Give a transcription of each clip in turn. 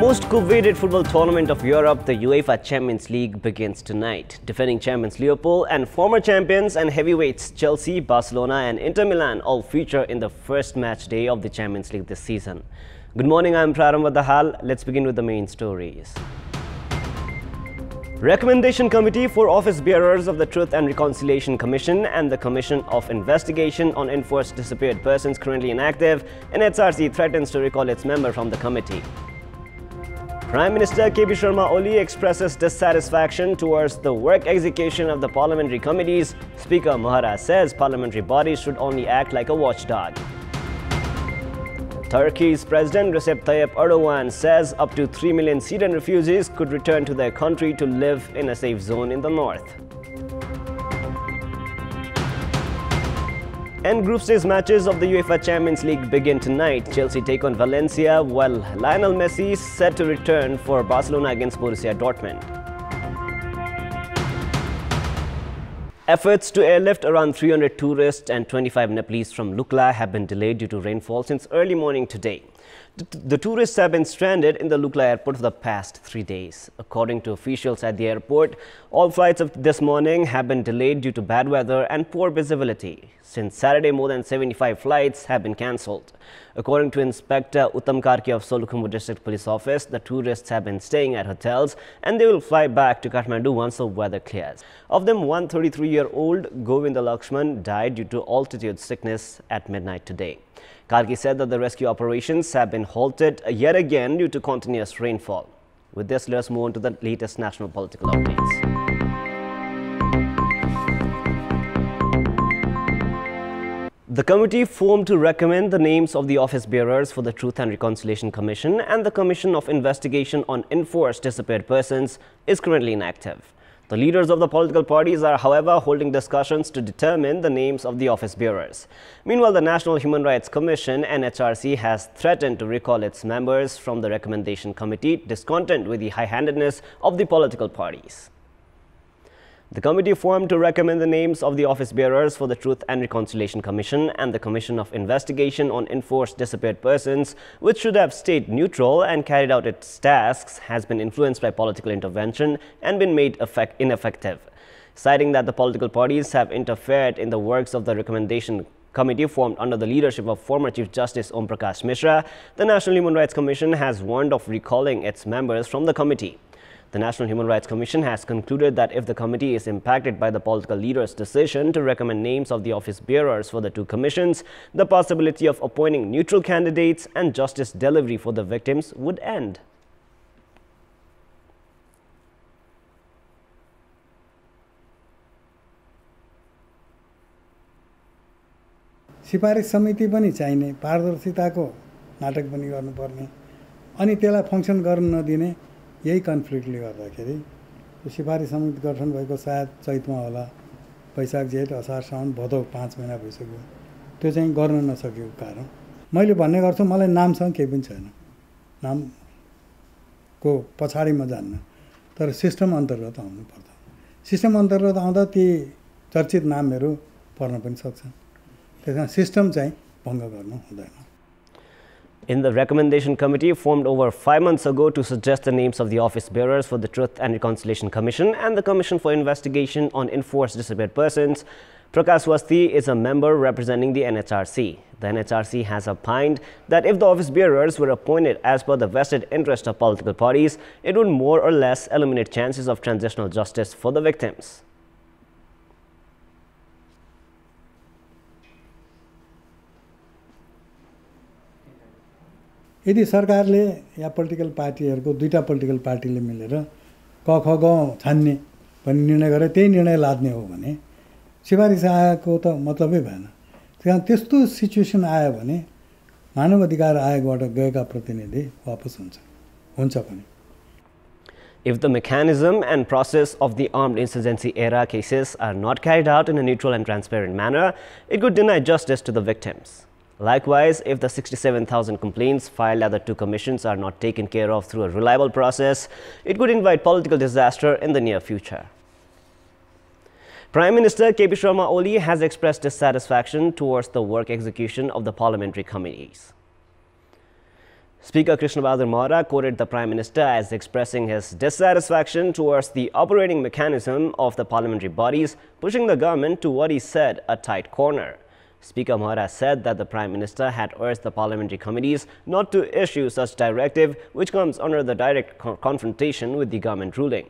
most coveted football tournament of Europe, the UEFA Champions League, begins tonight. Defending champions Liverpool and former champions and heavyweights Chelsea, Barcelona and Inter Milan all feature in the first match day of the Champions League this season. Good morning, I am Praram Vadahal. Let's begin with the main stories. Recommendation Committee for Office Bearers of the Truth and Reconciliation Commission and the Commission of Investigation on Enforced Disappeared Persons currently inactive, NHRC threatens to recall its member from the committee. Prime Minister KP Sharma Oli expresses dissatisfaction towards the work execution of the parliamentary committees. Speaker Mohara says parliamentary bodies should only act like a watchdog. Turkey's President Recep Tayyip Erdogan says up to 3 million Syrian refugees could return to their country to live in a safe zone in the north. And group stage matches of the UEFA Champions League begin tonight. Chelsea take on Valencia, while Lionel Messi is set to return for Barcelona against Borussia Dortmund. Efforts to airlift around 300 tourists and 25 Nepalese from Lukla have been delayed due to rainfall since early morning today. The tourists have been stranded in the Lukla airport for the past 3 days. According to officials at the airport, all flights of this morning have been delayed due to bad weather and poor visibility. Since Saturday, more than 75 flights have been cancelled. According to Inspector Uttam Karki of Solukhumbu District Police Office, the tourists have been staying at hotels and they will fly back to Kathmandu once the weather clears. Of them, one 33-year-old Govinda Lakshman died due to altitude sickness at midnight today. Karki said that the rescue operations have been halted yet again due to continuous rainfall. With this, let us move on to the latest national political updates. The committee formed to recommend the names of the office bearers for the Truth and Reconciliation Commission and the Commission of Investigation on Enforced Disappeared Persons is currently inactive. The leaders of the political parties are, however, holding discussions to determine the names of the office bearers. Meanwhile, the National Human Rights Commission, NHRC, has threatened to recall its members from the recommendation committee, discontent with the high-handedness of the political parties. The committee formed to recommend the names of the office bearers for the Truth and Reconciliation Commission and the Commission of Investigation on Enforced Disappeared Persons, which should have stayed neutral and carried out its tasks, has been influenced by political intervention and been made ineffective. Citing that the political parties have interfered in the works of the recommendation committee formed under the leadership of former Chief Justice Om Prakash Mishra, the National Human Rights Commission has warned of recalling its members from the committee. The National Human Rights Commission has concluded that if the committee is impacted by the political leaders' decision to recommend names of the office bearers for the two commissions, the possibility of appointing neutral candidates and justice delivery for the victims would end. सिफारिस समिति पनि चाहिने पारदर्शिताको नाटक पनि गर्नुपर्ने अनि त्यसलाई function गर्न नदिने यही कन्फ्लिक्टले गर्दाखेरि सिफारिस समिति गठन भएको सायद चैतमा होला वैशाख जेठ असार साउन भदौ 5 महिना भइसक्यो त्यो चाहिँ गर्न नसकेको कारण मैले भन्ने गर्छु मलाई नामसँग केही पनि छैन नामको पछाडी म जान्न तर सिस्टम अन्तर्गत आउनु पर्छ सिस्टम अन्तर्गत आउँदा ती चर्चित नामहरू पर्न पनि सक्छन् त्यसमा सिस्टम चाहिँ भङ्ग गर्नु हुँदैन. In the recommendation committee formed over 5 months ago to suggest the names of the office bearers for the Truth and Reconciliation Commission and the Commission for Investigation on Enforced Disappeared Persons, Prakash Wasti is a member representing the NHRC. The NHRC has opined that if the office bearers were appointed as per the vested interest of political parties, it would more or less eliminate chances of transitional justice for the victims. यदि सरकारले या political पार्टीहरुको दुईटा political पार्टीले मिलेर क ख ग छान्ने भन्ने निर्णय गरे त्यही निर्णय लाद्ने हो भने सिफारिस आएको त मतलबै भएन. त्यहाँ त्यस्तो सिचुएसन आयो भने मानव अधिकार आयोगबाट गएका प्रतिनिधि वापस हुन्छ पनि. If the mechanism and process of the armed insurgency era cases are not carried out in a neutral and transparent manner, it could deny justice to the victims. Likewise, if the 67,000 complaints filed at the two commissions are not taken care of through a reliable process, it could invite political disaster in the near future. Prime Minister KP Sharma Oli has expressed dissatisfaction towards the work execution of the parliamentary committees. Speaker Krishnabahadur Mahara quoted the Prime Minister as expressing his dissatisfaction towards the operating mechanism of the parliamentary bodies, pushing the government to what he said a tight corner. Speaker Mahara said that the Prime Minister had urged the parliamentary committees not to issue such directive, which comes under the direct confrontation with the government ruling.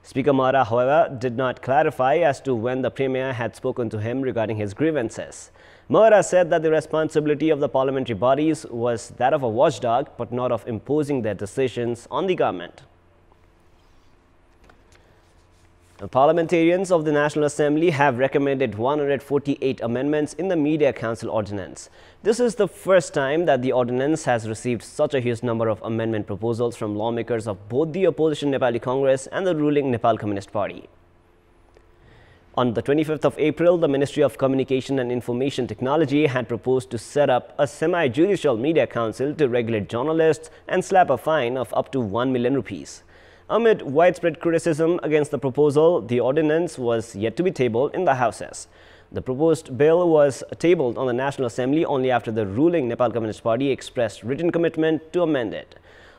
Speaker Mahara, however, did not clarify as to when the Premier had spoken to him regarding his grievances. Mahara said that the responsibility of the parliamentary bodies was that of a watchdog, but not of imposing their decisions on the government. The parliamentarians of the National Assembly have recommended 148 amendments in the Media Council Ordinance. This is the first time that the ordinance has received such a huge number of amendment proposals from lawmakers of both the opposition Nepali Congress and the ruling Nepal Communist Party. On the 25th of April, the Ministry of Communication and Information Technology had proposed to set up a semi-judicial media council to regulate journalists and slap a fine of up to 1 million rupees. Amid widespread criticism against the proposal, the ordinance was yet to be tabled in the Houses. The proposed bill was tabled on the National Assembly only after the ruling Nepal Communist Party expressed written commitment to amend it.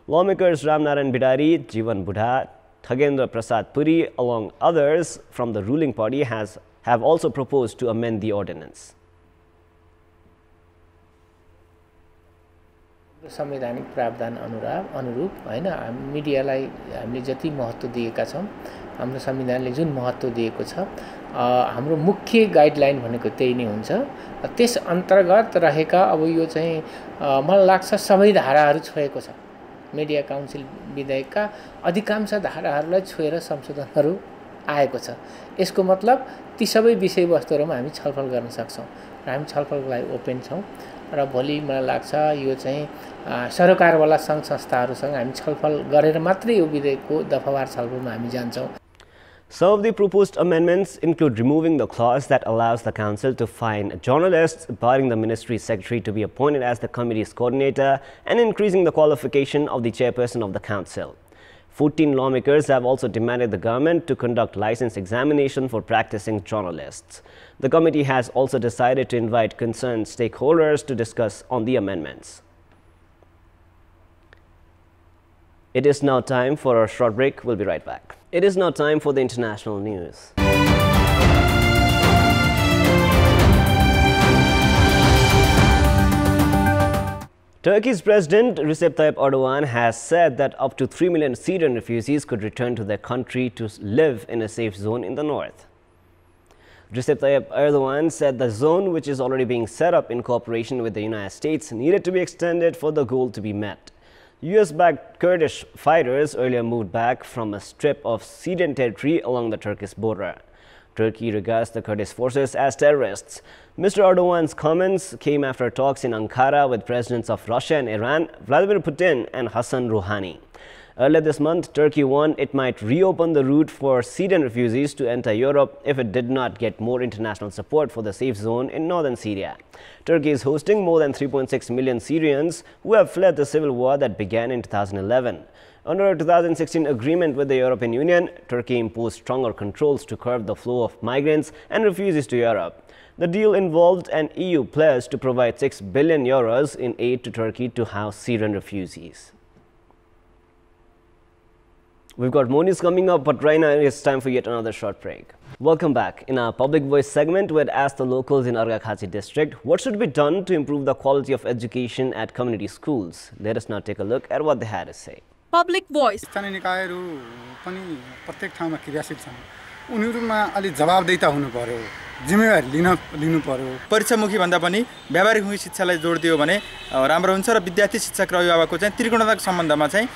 Lawmakers Ram Narayan Bidari, Jivan Budha, Thagendra Prasad Puri, along others from the ruling party, have also proposed to amend the ordinance. संवैधानिक प्रावधान अनुरूप हैन मिडियालाई हामीले जति महत्त्व दिएका छौं हाम्रो संविधानले जुन महत्त्व दिएको छ हाम्रो मुख्य गाइडलाइन भनेको त्यही नै हुन्छ त्यस अन्तर्गत रहेका अब यो चाहिँ मलाई लाग्छ सबै धाराहरू छोएको छ मिडिया काउन्सिल विधेयकका अधिकांश धाराहरूलाई छोएर संशोधनहरू आएको छ यसको मतलब ती सबै विषयवस्तुहरुमा हामी छलफल गर्न सक्छौं र हामी छलफलको लागि ओपन छौं र भोलि मलाई लाग्छ यो चाहिँ सरकारवाला संघ संस्थाहरुसँग हामी छलफल गरेर मात्रै यो विधेयकको दफावार छलफलमा हामी जान्छौं. Some of the proposed amendments include removing the clause that allows the council to fine journalists, barring the ministry secretary to be appointed as the committee's coordinator, and increasing the qualification of the chairperson of the council. 14 lawmakers have also demanded the government to conduct license examination for practicing journalists. The committee has also decided to invite concerned stakeholders to discuss on the amendments. It is now time for a short break. We'll be right back. It is now time for the international news. Turkey's President Recep Tayyip Erdogan has said that up to 3 million Syrian refugees could return to their country to live in a safe zone in the north. Recep Tayyip Erdogan said the zone, which is already being set up in cooperation with the United States, needed to be extended for the goal to be met. US-backed Kurdish fighters earlier moved back from a strip of Syrian territory along the Turkish border. Turkey regards the Kurdish forces as terrorists. Mr. Erdogan's comments came after talks in Ankara with presidents of Russia and Iran, Vladimir Putin and Hassan Rouhani. Earlier this month, Turkey warned it might reopen the route for Syrian refugees to enter Europe if it did not get more international support for the safe zone in northern Syria. Turkey is hosting more than 3.6 million Syrians who have fled the civil war that began in 2011. Under a 2016 agreement with the European Union, Turkey imposed stronger controls to curb the flow of migrants and refugees to Europe. The deal involved an EU pledge to provide €6 billion in aid to Turkey to house Syrian refugees. We've got more news coming up, but right now it's time for yet another short break. Welcome back. In our Public Voice segment, we had asked the locals in Arghakhachi district what should be done to improve the quality of education at community schools. Let us now take a look at what they had to say. Public Voice. स्थानीय निकायहरू पनि प्रत्येक ठाउँमा क्रियाशील छन् उनीहरुमा अलि जवाबदेहिता हुनु पर्यो जिम्मेवारी लिनु पर्यो परीक्षामुखी भन्दा पनि व्यावहारिकमुखी शिक्षालाई जोड दियो भने राम्रो हुन्छ र विद्यार्थी शिक्षक र अभिभावकको चाहिँ त्रिकोणात्मक सम्बन्धमा चाहिँ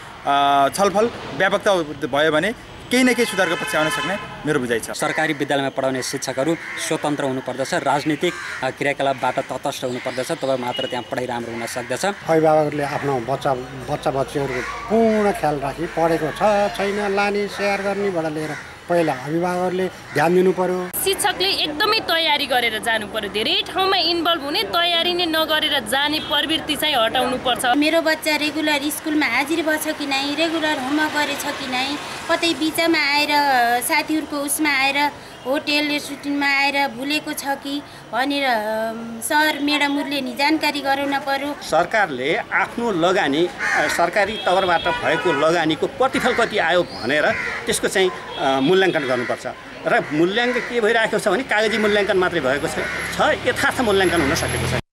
छलफल व्यापकता भयो भने केही न केही सुधारको पक्ष आउन सक्ने मेरो बुझाइ छ सरकारी विद्यालयमा पढाउने शिक्षकहरू स्वतन्त्र हुनुपर्दछ राजनीतिक क्रियाकलापबाट तटस्थ हुनुपर्दछ तब मात्र त्यहाँ पढाइ राम्रो हुन सक्दछ अभिभावकहरूले आफ्नो बच्चाबच्चीहरूको पूर्ण ख्याल राखी पढेको छ छैन लाने शेयर गर्नेबाट लिएर पहिला अभिभावकहरूले ध्यान दिनु पर्यो शिक्षकले एकदमै तयारी गरेर जानु पर्यो धेरै ठाउँमा इन्भल्भ हुने तयारी नै नगरेर जाने प्रवृत्ति चाहिँ हटाउनु पर्छ मेरो बच्चा रेगुलर स्कुलमा हाजिर भछ कि नै रेगुलर होमवर्क गरेछ कि नै कतै बिचमा आएर साथीहरुको उसमा आएर होटल रेस्टुरेन्टमा आएर भुलेको छ कि भनेर सर मेडमहरुले नि जानकारी गराउन पर्यो। सरकारले आफ्नो लगानी सरकारी तवरबाट भएको लगानीको प्रतिफल कति आयो भनेर त्यसको चाहिँ मूल्याङ्कन गर्नुपर्छ र मूल्याङ्कन के भइरहेको छ भने कागजी मूल्याङ्कन मात्रै भएको छ यथार्थ मूल्याङ्कन हुन सकेको छैन।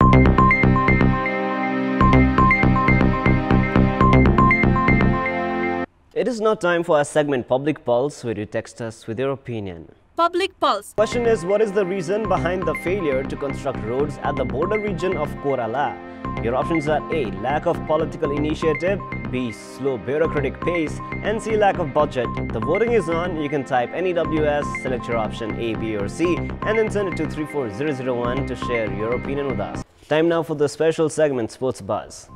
It is now time for our segment Public Pulse, where you text us with your opinion. Public Pulse. Question is, what is the reason behind the failure to construct roads at the border region of Kerala? Your options are A, lack of political initiative, B, slow bureaucratic pace, and C, lack of budget. The voting is on. You can type NEWS, select your option A, B or C, and then send it to 34001 to share your opinion with us. Time now for the special segment Sports Buzz.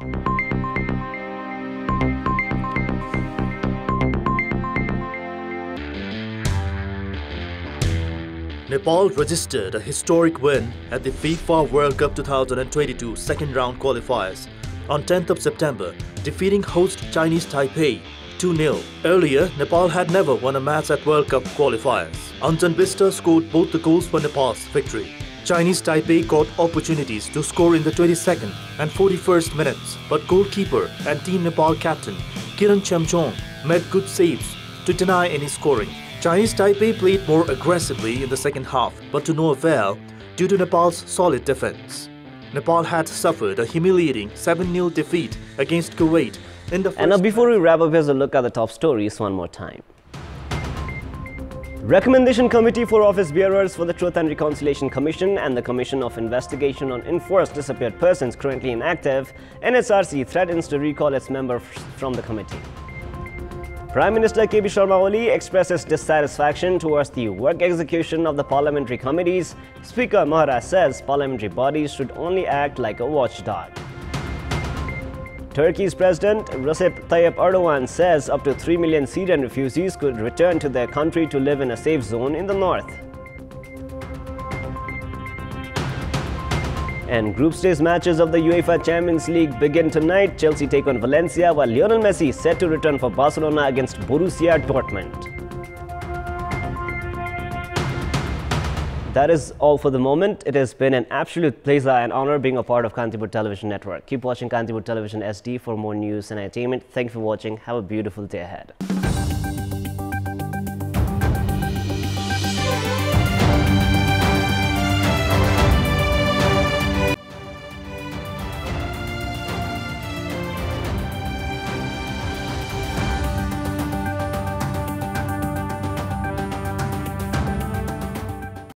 Nepal registered a historic win at the FIFA World Cup 2022 second round qualifiers on 10th of September, defeating host Chinese Taipei 2-0. Earlier, Nepal had never won a match at World Cup qualifiers. Anjan Bista scored both the goals for Nepal's victory. Chinese Taipei got opportunities to score in the 22nd and 41st minutes, but goalkeeper and Team Nepal captain Kiran Chamchong made good saves to deny any scoring. Chinese Taipei played more aggressively in the second half, but to no avail due to Nepal's solid defense. Nepal had suffered a humiliating 7-0 defeat against Kuwait in the first. And now before we wrap up, here's a look at the top stories one more time. Recommendation Committee for Office Bearers for the Truth and Reconciliation Commission and the Commission of Investigation on Enforced Disappeared Persons currently inactive. NSRC threatens to recall its members from the committee. Prime Minister K.B. Sharma Oli expresses dissatisfaction towards the work execution of the parliamentary committees. Speaker Maharaj says parliamentary bodies should only act like a watchdog. Turkey's President Recep Tayyip Erdogan says up to 3 million Syrian refugees could return to their country to live in a safe zone in the north. And group stage matches of the UEFA Champions League begin tonight. Chelsea take on Valencia, while Lionel Messi is set to return for Barcelona against Borussia Dortmund. That is all for the moment. It has been an absolute pleasure and honor being a part of Kantipur Television Network. Keep watching Kantipur Television SD for more news and entertainment. Thank you for watching. Have a beautiful day ahead.